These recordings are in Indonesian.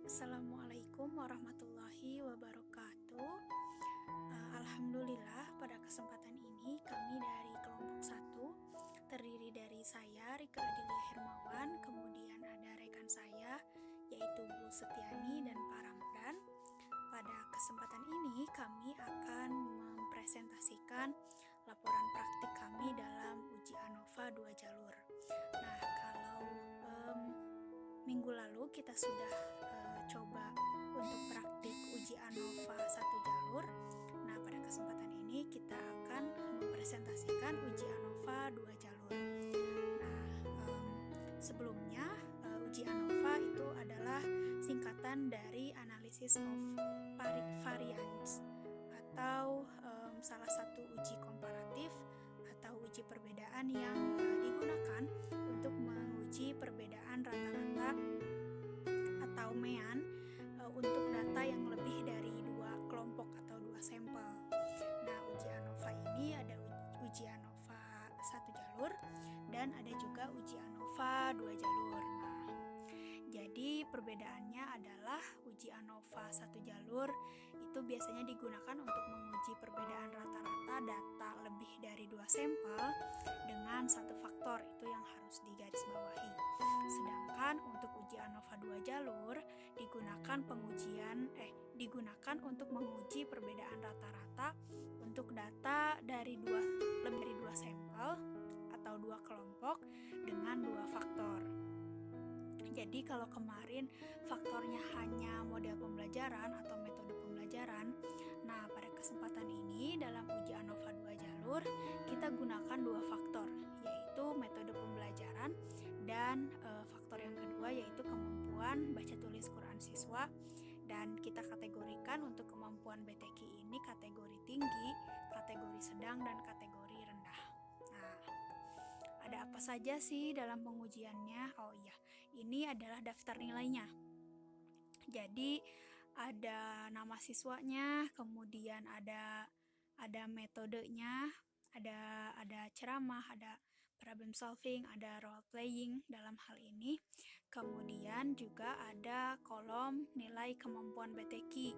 Assalamualaikum warahmatullahi wabarakatuh. Alhamdulillah pada kesempatan ini kami dari kelompok satu terdiri dari saya Rika Adilia Hermawan, kemudian ada rekan saya yaitu Bu Setiani dan Pak Ramdan. Pada kesempatan ini kami akan mempresentasikan laporan praktik kami dalam uji ANOVA 2 jalur. Nah, kalau minggu lalu kita sudah coba untuk praktik uji ANOVA 1 jalur. Nah, pada kesempatan ini kita akan mempresentasikan uji ANOVA 2 jalur. Nah, sebelumnya uji ANOVA itu adalah singkatan dari Analysis of Variance atau salah satu uji komparatif atau uji perbedaan yang digunakan untuk menguji perbedaan rata-rata atau mean untuk data yang lebih dari dua kelompok atau dua sampel. Nah, uji ANOVA ini ada uji ANOVA 1 jalur dan ada juga uji ANOVA 2 jalur. Nah, jadi perbedaannya adalah uji ANOVA 1 jalur itu biasanya digunakan untuk menguji perbedaan rata-rata data lebih dari dua sampel dengan satu faktor, itu yang harus digarisbawahi. Sedangkan untuk uji ANOVA 2 jalur digunakan untuk menguji perbedaan rata-rata untuk data dari lebih dari dua sampel atau dua kelompok dengan dua faktor. Jadi kalau kemarin faktornya hanya model pembelajaran atau metode pembelajaran, nah pada kesempatan ini dalam uji ANOVA 2 jalur kita gunakan dua faktor, yaitu metode pembelajaran dan faktor yang kedua yaitu kemampuan baca tulis Quran siswa, dan kita kategorikan untuk kemampuan BTQ ini kategori tinggi, kategori sedang, dan kategori rendah. Nah, ada apa saja sih dalam pengujiannya? Oh iya, ini adalah daftar nilainya. Jadi ada nama siswanya, kemudian ada metodenya, ada ceramah, ada problem solving, ada role playing dalam hal ini. Kemudian juga ada kolom nilai kemampuan BTQ.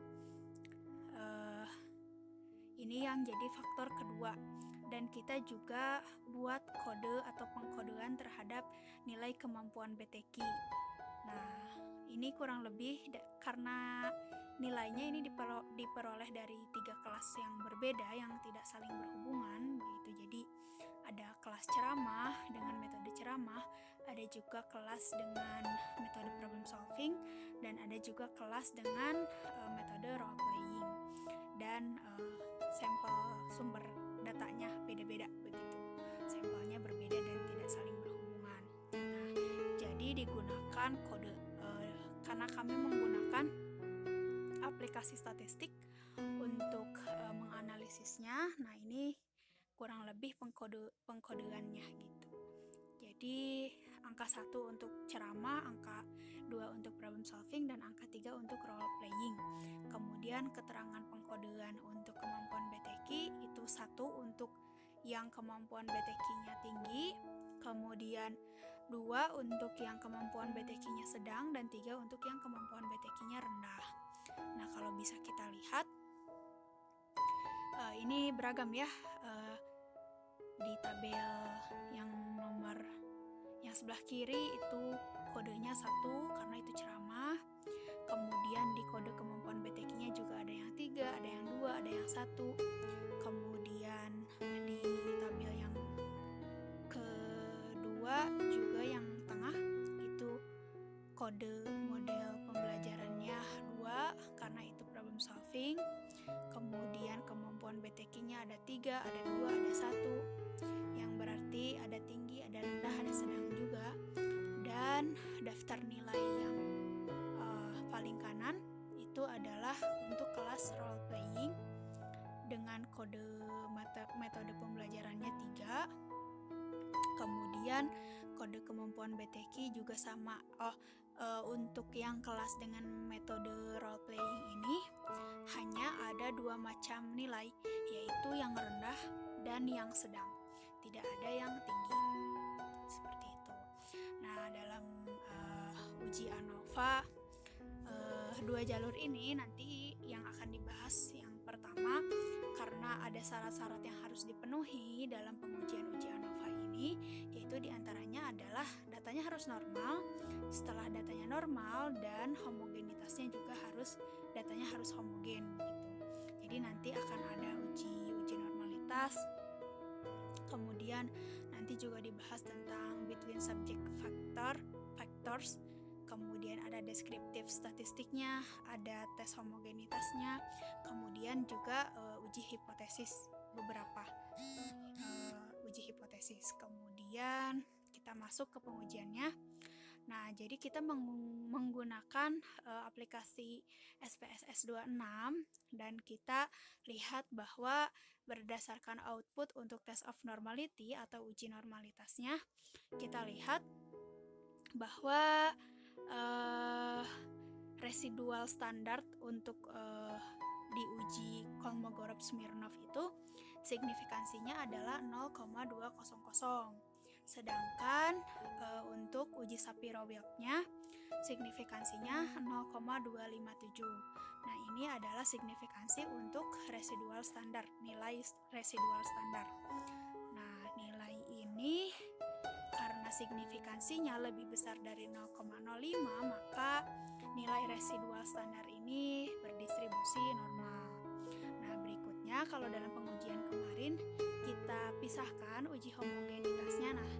Ini yang jadi faktor kedua. Dan kita juga buat kode atau pengkodean terhadap nilai kemampuan BTQ. Nah, ini kurang lebih karena nilainya ini diperoleh dari 3 kelas yang berbeda yang tidak saling berhubungan gitu. Jadi ada kelas ceramah dengan metode ceramah, ada juga kelas dengan metode problem solving, dan ada juga kelas dengan metode role playing. Dan sampel sumber datanya beda-beda begitu. Sampelnya berbeda dan tidak saling berhubungan. Nah, jadi digunakan kode karena kami menggunakan aplikasi statistik untuk menganalisisnya. Nah, ini kurang lebih pengkodeannya gitu. Jadi angka 1 untuk ceramah, angka 2 untuk problem solving, dan angka 3 untuk role playing. Kemudian keterangan pengkodean untuk kemampuan BTQ itu 1 untuk yang kemampuan BTQ-nya tinggi, kemudian 2 untuk yang kemampuan BTQ-nya sedang, dan 3 untuk yang kemampuan BTQ-nya rendah. Nah, kalau bisa kita lihat ini beragam ya, di tabel yang nomor yang sebelah kiri itu kodenya 1 karena itu ceramah. Kemudian di kode kemampuan BTQ-nya juga ada yang 3, ada yang 2, ada yang 1. Kemudian di tabel yang kedua juga yang tengah itu kode model pembelajarannya 2 karena itu problem solving. Kemudian kemampuan BTQ-nya ada 3, ada 2, ada 1, yang berarti ada tinggi, ada rendah, ada sedang juga. Dan daftar nilai yang paling kanan itu adalah untuk kelas role playing dengan kode metode pembelajarannya 3. Kemudian kode kemampuan BTQ juga sama. Untuk yang kelas dengan metode role playing ini hanya ada 2 macam nilai, yaitu yang rendah dan yang sedang. Tidak ada yang tinggi. Seperti itu. Nah, dalam uji ANOVA dua jalur ini nanti yang akan dibahas yang pertama, karena ada syarat-syarat yang harus dipenuhi dalam pengujian uji ANOVA ini, yaitu diantaranya adalah datanya harus normal. Setelah datanya normal dan homogenitasnya juga datanya harus homogen gitu. Jadi nanti akan ada uji normalitas. Kemudian nanti juga dibahas tentang between subject factors. Kemudian ada deskriptif statistiknya, ada tes homogenitasnya, kemudian juga uji hipotesis, beberapa uji hipotesis. Kemudian kita masuk ke pengujiannya. Nah, jadi kita menggunakan aplikasi SPSS 26 dan kita lihat bahwa berdasarkan output untuk test of normality atau uji normalitasnya, kita lihat bahwa residual standard untuk diuji Kolmogorov-Smirnov itu signifikansinya adalah 0,200. Sedangkan untuk uji Shapiro-Wilk-nya signifikansinya 0,257. Nah, ini adalah signifikansi untuk residual standar, nilai residual standar. Nah, nilai ini karena signifikansinya lebih besar dari 0,05, maka nilai residual standar ini berdistribusi normal. Nah, berikutnya kalau dalam pengujian kemarin kita pisahkan uji homogenitasnya. Nah,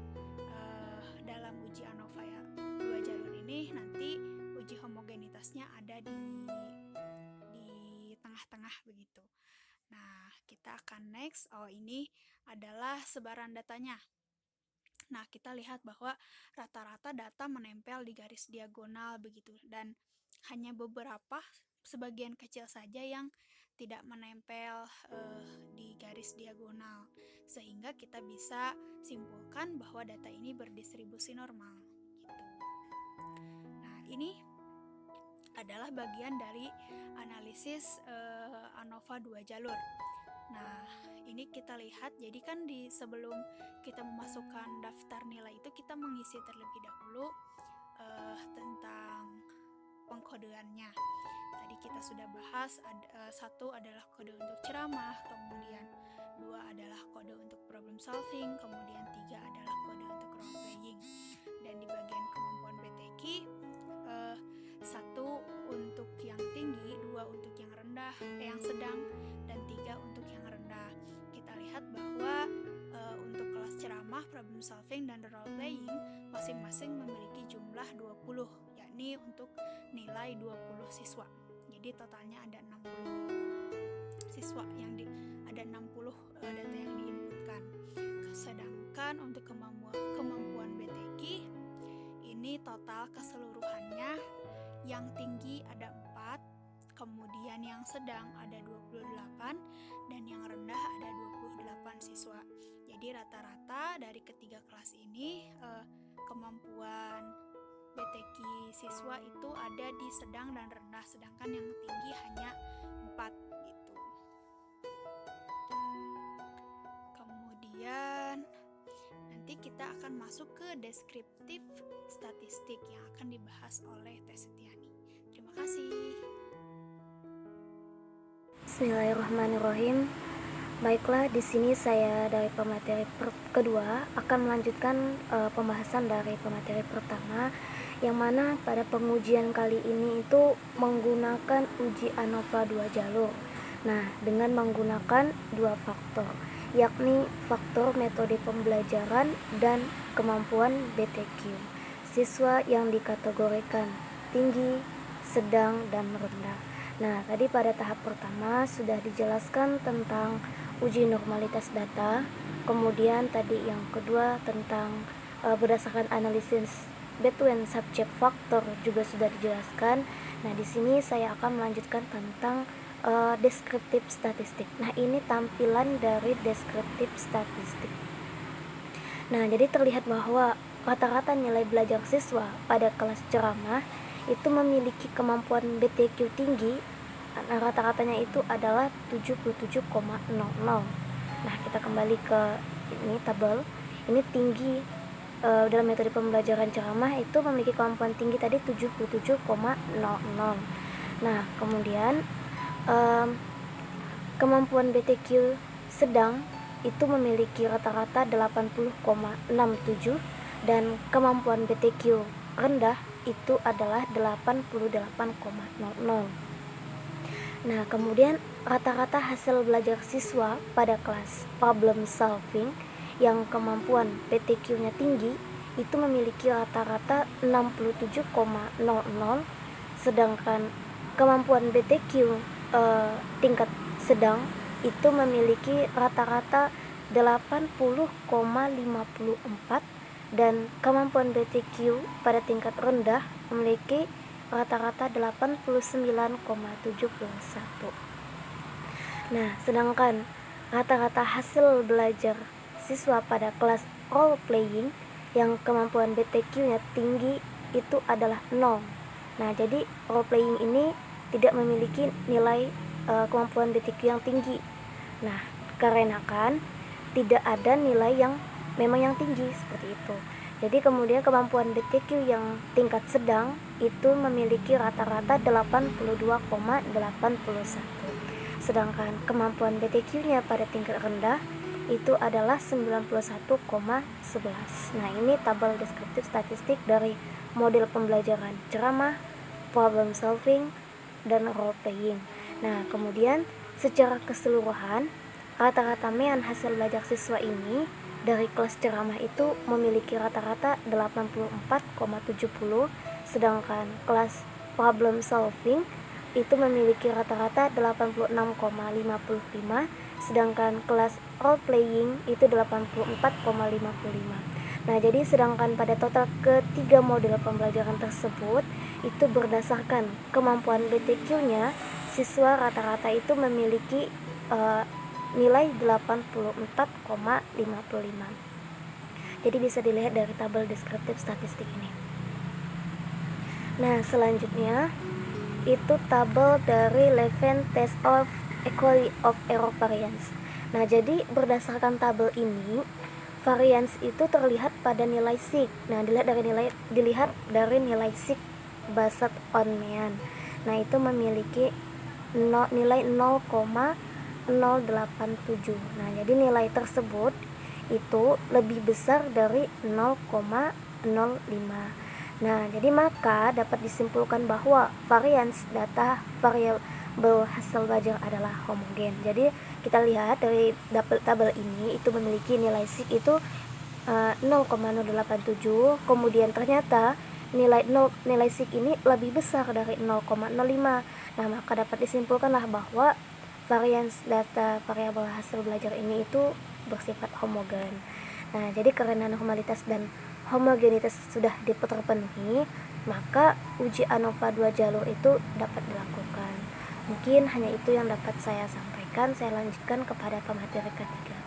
dalam uji ANOVA ya, dua jalur ini nanti uji homogenitasnya ada di tengah-tengah begitu. Nah, kita akan next. Ini adalah sebaran datanya. Nah, kita lihat bahwa rata-rata data menempel di garis diagonal begitu, dan hanya sebagian kecil saja yang tidak menempel di garis diagonal, sehingga kita bisa simpulkan bahwa data ini berdistribusi normal gitu. Nah, ini adalah bagian dari analisis ANOVA 2 jalur. Nah, ini kita lihat, jadi kan sebelum kita memasukkan daftar nilai itu kita mengisi terlebih dahulu tentang pengkodeannya. Tadi kita sudah bahas, satu adalah kode untuk ceramah, kemudian dua adalah kode untuk problem solving, kemudian tiga adalah kode untuk role playing. Dan di bagian kemampuan BTQ, satu untuk yang tinggi, dua untuk yang rendah, yang sedang, dan tiga untuk yang rendah. Kita lihat bahwa untuk kelas ceramah, problem solving, dan role playing masing-masing memiliki jumlah 20, yakni untuk nilai 20 siswa. Jadi totalnya ada 60 siswa ada 60 data yang diinputkan. Sedangkan untuk kemampuan BTQ ini total keseluruhannya yang tinggi ada 4, kemudian yang sedang ada 28, dan yang rendah ada 28 siswa. Jadi rata-rata dari ketiga kelas ini kemampuan BTQ siswa itu ada di sedang dan rendah, sedangkan yang tinggi hanya 4 gitu. Kemudian nanti kita akan masuk ke deskriptif statistik yang akan dibahas oleh Teh Setiani. Terima kasih. Bismillahirrahmanirrahim. Baiklah, di sini saya dari pemateri kedua akan melanjutkan pembahasan dari pemateri pertama, yang mana pada pengujian kali ini itu menggunakan uji ANOVA 2 jalur. Nah, dengan menggunakan dua faktor, yakni faktor metode pembelajaran dan kemampuan BTQ siswa yang dikategorikan tinggi, sedang, dan rendah. Nah, tadi pada tahap pertama sudah dijelaskan tentang uji normalitas data, kemudian tadi yang kedua tentang berdasarkan analisis between subject factor juga sudah dijelaskan. Nah, di sini saya akan melanjutkan tentang deskriptif statistik. Nah, ini tampilan dari deskriptif statistik. Nah, jadi terlihat bahwa rata-rata nilai belajar siswa pada kelas ceramah itu memiliki kemampuan BTQ tinggi. Nah, rata-ratanya itu adalah 77,00. Nah, kita kembali ke ini tabel. Ini tinggi dalam metode pembelajaran ceramah itu memiliki kemampuan tinggi tadi 77,00. Nah, kemudian kemampuan BTQ sedang itu memiliki rata-rata 80,67 dan kemampuan BTQ rendah itu adalah 88,00. Nah, kemudian rata-rata hasil belajar siswa pada kelas problem solving yang kemampuan BTQ-nya tinggi itu memiliki rata-rata 67,00, sedangkan kemampuan BTQ tingkat sedang itu memiliki rata-rata 80,54 dan kemampuan BTQ pada tingkat rendah memiliki rata-rata 89,71. Nah, sedangkan rata-rata hasil belajar siswa pada kelas role playing yang kemampuan BTQ-nya tinggi itu adalah 0. Nah, jadi role playing ini tidak memiliki nilai kemampuan BTQ yang tinggi. Nah, karena kan tidak ada nilai yang memang yang tinggi seperti itu. Jadi kemudian kemampuan BTQ yang tingkat sedang itu memiliki rata-rata 82,81. Sedangkan kemampuan BTQ-nya pada tingkat rendah itu adalah 91,11. Nah, ini tabel deskriptif statistik dari model pembelajaran ceramah, problem solving, dan role playing. Nah, kemudian secara keseluruhan rata-rata mean hasil belajar siswa ini dari kelas ceramah itu memiliki rata-rata 84,70, sedangkan kelas problem solving itu memiliki rata-rata 86,55, sedangkan kelas role playing itu 84,55. Nah, jadi sedangkan pada total ketiga model pembelajaran tersebut itu berdasarkan kemampuan BTQ-nya, siswa rata-rata itu memiliki nilai 84,55. Jadi bisa dilihat dari tabel deskriptif statistik ini. Nah, selanjutnya itu tabel dari Levene Test of Equality of Error Variance. Nah, jadi berdasarkan tabel ini, variance itu terlihat pada nilai sig. Nah, dilihat dari nilai sig based on mean. Nah, itu memiliki nilai 0,087. Nah, jadi nilai tersebut itu lebih besar dari 0,05. Nah, jadi maka dapat disimpulkan bahwa varians data variabel hasil belajar adalah homogen. Jadi kita lihat dari tabel ini itu memiliki nilai sig itu 0,087, kemudian ternyata nilai sig ini lebih besar dari 0,05. Nah, maka dapat disimpulkanlah bahwa varians data variabel hasil belajar ini itu bersifat homogen. Nah, jadi karena normalitas dan homogenitas sudah terpenuhi, maka uji ANOVA 2 jalur itu dapat dilakukan. Mungkin hanya itu yang dapat saya sampaikan. Saya lanjutkan kepada pemateri ketiga.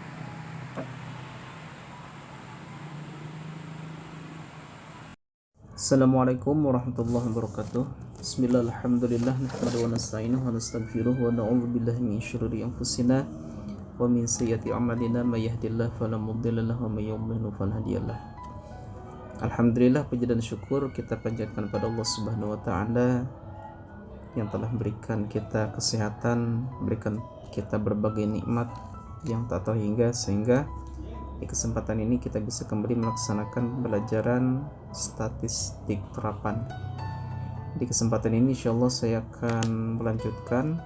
Assalamualaikum warahmatullahi wabarakatuh. Bismillah, alhamdulillah, nahmadu wa nasta'inuhu wa nastaghfiruh wa na'udzu billahi min syururi anfusina wa min sayyiati a'malina, may yahdihillahu fala mudilla lahu wa may yudlil fala hadiyalah. Alhamdulillah, puji dan syukur kita panjatkan pada Allah Subhanahu wa taala yang telah berikan kita kesehatan, berikan kita berbagai nikmat yang tak terhingga, sehingga di kesempatan ini kita bisa kembali melaksanakan pembelajaran statistik terapan. Di kesempatan ini insyaallah saya akan melanjutkan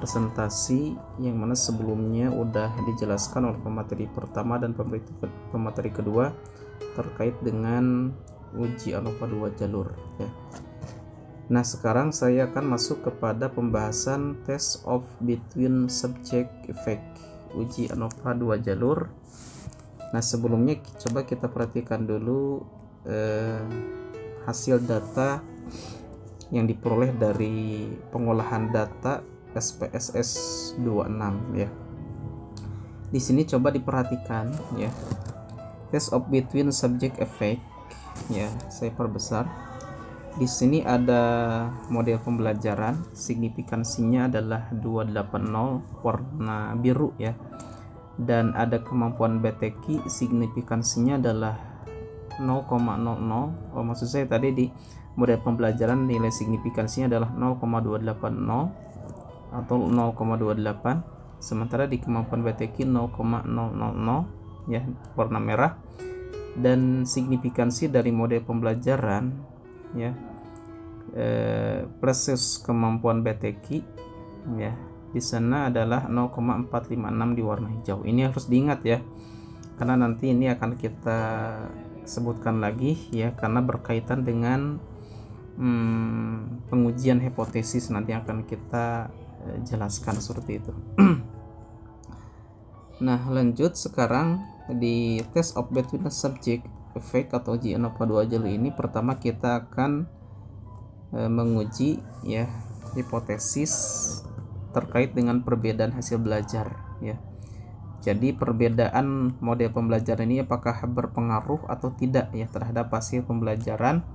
presentasi yang mana sebelumnya udah dijelaskan oleh pemateri pertama dan pemateri kedua terkait dengan uji ANOVA 2 jalur ya. Nah, sekarang saya akan masuk kepada pembahasan test of between subject effect uji ANOVA 2 jalur. Nah, sebelumnya coba kita perhatikan dulu hasil data yang diperoleh dari pengolahan data SPSS 26 ya. Di sini coba diperhatikan ya. Test of between subject effect ya, saya perbesar. Di sini ada model pembelajaran, signifikansinya adalah 280 warna biru ya. Dan ada kemampuan BTQ, signifikansinya adalah maksud saya tadi di model pembelajaran nilai signifikansinya adalah 0,280 atau 0,28, sementara di kemampuan BTQ 0,000 ya, warna merah. Dan signifikansi dari model pembelajaran ya versus kemampuan BTQ ya, di sana adalah 0,456 di warna hijau. Ini harus diingat ya, karena nanti ini akan kita sebutkan lagi ya, karena berkaitan dengan pengujian hipotesis nanti akan kita jelaskan seperti itu. Nah, lanjut sekarang di test of between the subject effect atau JNOVA 2 jalur ini, pertama kita akan menguji ya hipotesis terkait dengan perbedaan hasil belajar ya. Jadi perbedaan model pembelajaran ini apakah berpengaruh atau tidak ya terhadap hasil pembelajaran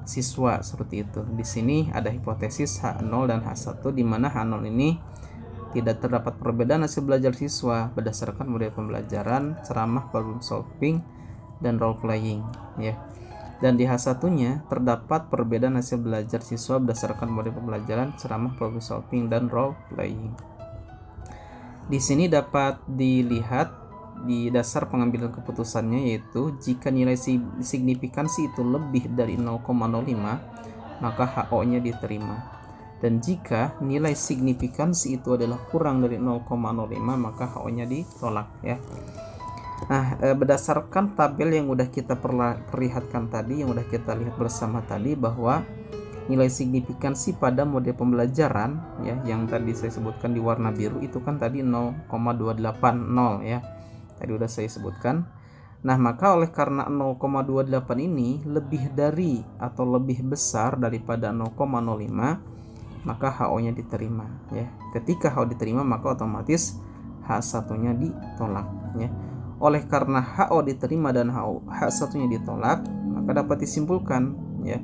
siswa, seperti itu. Di sini ada hipotesis H0 dan H1 di mana H0 ini tidak terdapat perbedaan hasil belajar siswa berdasarkan model pembelajaran, ceramah, problem solving, dan role playing ya. Dan di H1-nya terdapat perbedaan hasil belajar siswa berdasarkan model pembelajaran, ceramah, problem solving, dan role playing. Di sini dapat dilihat di dasar pengambilan keputusannya, yaitu jika nilai signifikansi itu lebih dari 0,05 maka HO-nya diterima, dan jika nilai signifikansi itu adalah kurang dari 0,05 maka HO-nya ditolak ya. Nah, berdasarkan tabel yang udah kita perlihatkan tadi, yang udah kita lihat bersama tadi, bahwa nilai signifikansi pada model pembelajaran ya yang tadi saya sebutkan di warna biru itu kan tadi 0,280 ya. Tadi udah saya sebutkan. Nah, maka oleh karena 0,28 ini lebih dari atau lebih besar daripada 0,05 maka HO-nya diterima ya. Ketika HO diterima maka otomatis H1-nya ditolak ya. Oleh karena HO diterima dan H1-nya ditolak, maka dapat disimpulkan ya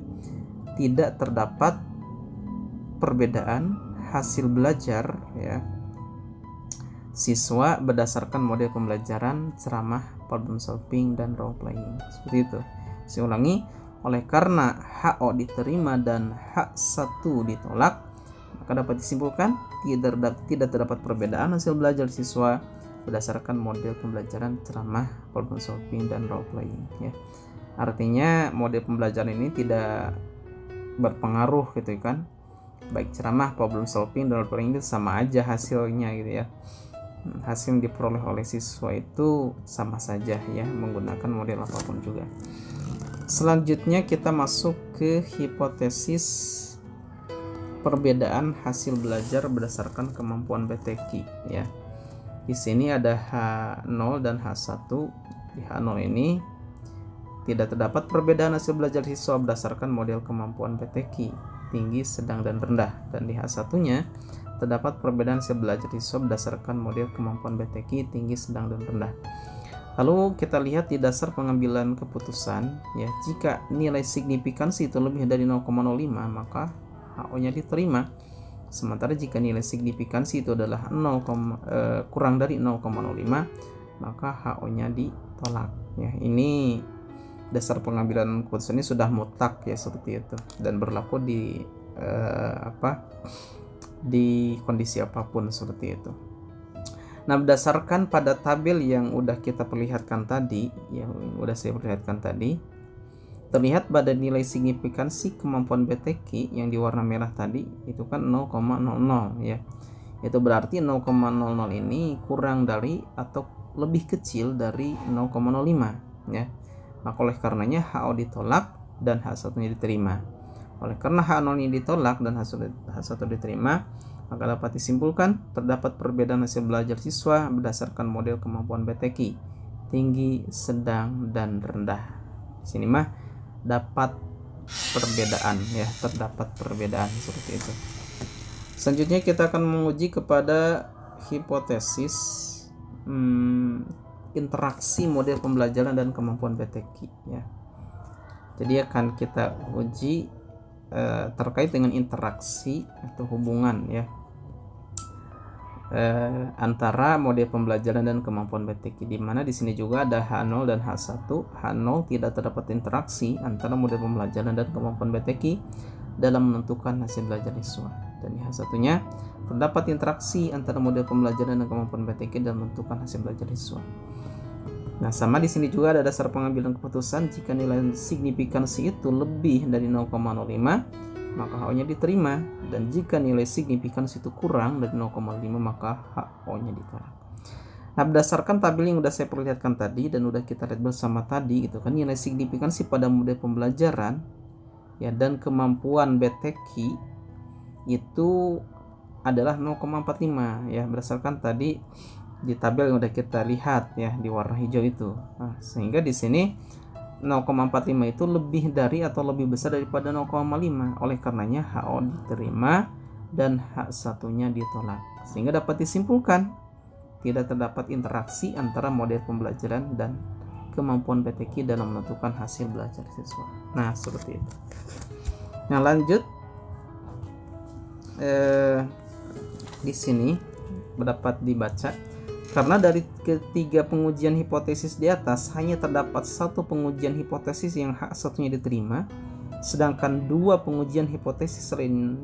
tidak terdapat perbedaan hasil belajar ya siswa berdasarkan model pembelajaran, ceramah, problem solving, dan role playing. Seperti itu. Saya ulangi, oleh karena HO diterima dan H1 ditolak, maka dapat disimpulkan tidak terdapat perbedaan hasil belajar siswa berdasarkan model pembelajaran, ceramah, problem solving, dan role playing ya. Artinya model pembelajaran ini tidak berpengaruh gitu kan. Baik ceramah, problem solving, dan role playing itu sama aja hasilnya gitu ya. Hasil yang diperoleh oleh siswa itu sama saja ya, menggunakan model apapun juga. Selanjutnya kita masuk ke hipotesis perbedaan hasil belajar berdasarkan kemampuan BTQ ya. Di sini ada H0 dan H1. Di H0 ini tidak terdapat perbedaan hasil belajar siswa berdasarkan model kemampuan BTQ, tinggi, sedang, dan rendah. Dan di H1-nya terdapat perbedaan hasil belajar siswa berdasarkan model kemampuan BTQ, tinggi, sedang, dan rendah. Lalu kita lihat di dasar pengambilan keputusan ya, jika nilai signifikansi itu lebih dari 0,05 maka HO-nya diterima. Sementara jika nilai signifikansi itu adalah kurang dari 0,05 maka HO-nya ditolak ya. Ini dasar pengambilan keputusan ini sudah mutlak ya, seperti itu, dan berlaku di di kondisi apapun seperti itu. Nah, berdasarkan pada tabel yang udah kita perlihatkan tadi, yang udah saya perlihatkan tadi, terlihat pada nilai signifikansi kemampuan BTQ yang di warna merah tadi itu kan 0,00 ya. Itu berarti 0,00 ini kurang dari atau lebih kecil dari 0,05 ya. Maka oleh karenanya HO ditolak dan H1-nya diterima. Oleh karena H0 ini ditolak dan H1 diterima, maka dapat disimpulkan terdapat perbedaan hasil belajar siswa berdasarkan model kemampuan BTQ, tinggi, sedang, dan rendah. Di sini mah dapat perbedaan ya, terdapat perbedaan seperti itu. Selanjutnya kita akan menguji kepada hipotesis interaksi model pembelajaran dan kemampuan BTQ ya. Jadi akan kita uji terkait dengan interaksi atau hubungan ya antara model pembelajaran dan kemampuan BTQ, di mana di sini juga ada H0 dan H1. H0 tidak terdapat interaksi antara model pembelajaran dan kemampuan BTQ dalam menentukan hasil belajar siswa, dan di H1-nya terdapat interaksi antara model pembelajaran dan kemampuan BTQ dalam menentukan hasil belajar siswa. Nah, sama di sini juga ada dasar pengambilan keputusan. Jika nilai signifikansi itu lebih dari 0,05 maka HO-nya diterima, dan jika nilai signifikansi itu kurang dari 0,5 maka HO-nya ditolak. Nah, berdasarkan tabel yang udah saya perlihatkan tadi dan udah kita lihat bersama tadi gitu kan, nilai signifikansi pada model pembelajaran ya dan kemampuan BTQ itu adalah 0,45 ya, berdasarkan tadi di tabel yang udah kita lihat ya di warna hijau itu. Nah, sehingga di sini 0,45 itu lebih dari atau lebih besar daripada 0,5. Oleh karenanya HO diterima dan H1-nya ditolak. Sehingga dapat disimpulkan tidak terdapat interaksi antara model pembelajaran dan kemampuan BTQ dalam menentukan hasil belajar siswa. Nah, seperti itu. Nah, lanjut di sini dapat dibaca, karena dari ketiga pengujian hipotesis di atas hanya terdapat satu pengujian hipotesis yang H1-nya diterima, sedangkan dua pengujian hipotesis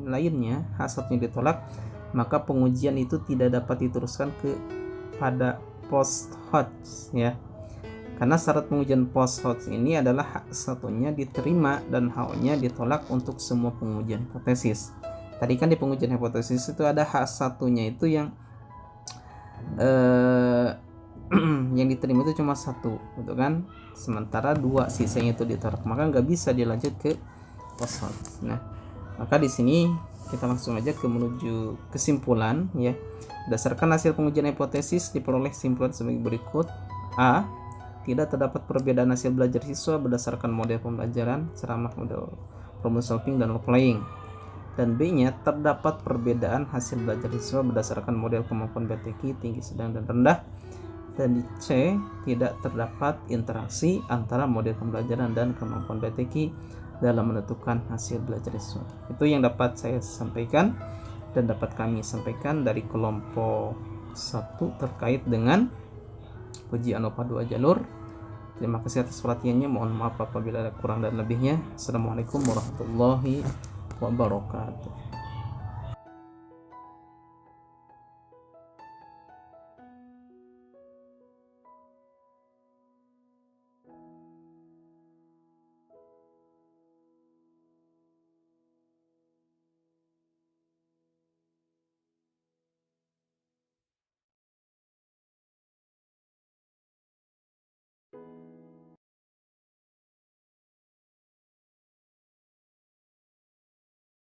lainnya H1-nya ditolak, maka pengujian itu tidak dapat diteruskan pada post-hoc ya. Karena syarat pengujian post-hoc ini adalah H1-nya diterima dan HO-nya ditolak untuk semua pengujian hipotesis. Tadi kan di pengujian hipotesis itu ada H1-nya itu yang yang diterima itu cuma satu gitu kan, sementara dua sisanya itu ditolak, maka nggak bisa dilanjut ke post-hoc. Nah, maka di sini kita langsung aja menuju kesimpulan ya. Berdasarkan hasil pengujian hipotesis diperoleh kesimpulan sebagai berikut. A. Tidak terdapat perbedaan hasil belajar siswa berdasarkan model pembelajaran, ceramah, model problem solving, dan role playing. Dan B-nya terdapat perbedaan hasil belajar siswa berdasarkan model kemampuan BTQ tinggi, sedang, dan rendah. Dan di C tidak terdapat interaksi antara model pembelajaran dan kemampuan BTQ dalam menentukan hasil belajar siswa. Itu yang dapat saya sampaikan dan dapat kami sampaikan dari kelompok 1 terkait dengan ujian OPA 2 jalur. Terima kasih atas perhatiannya. Mohon maaf apabila ada kurang dan lebihnya. Assalamualaikum warahmatullahi wabarakatuh.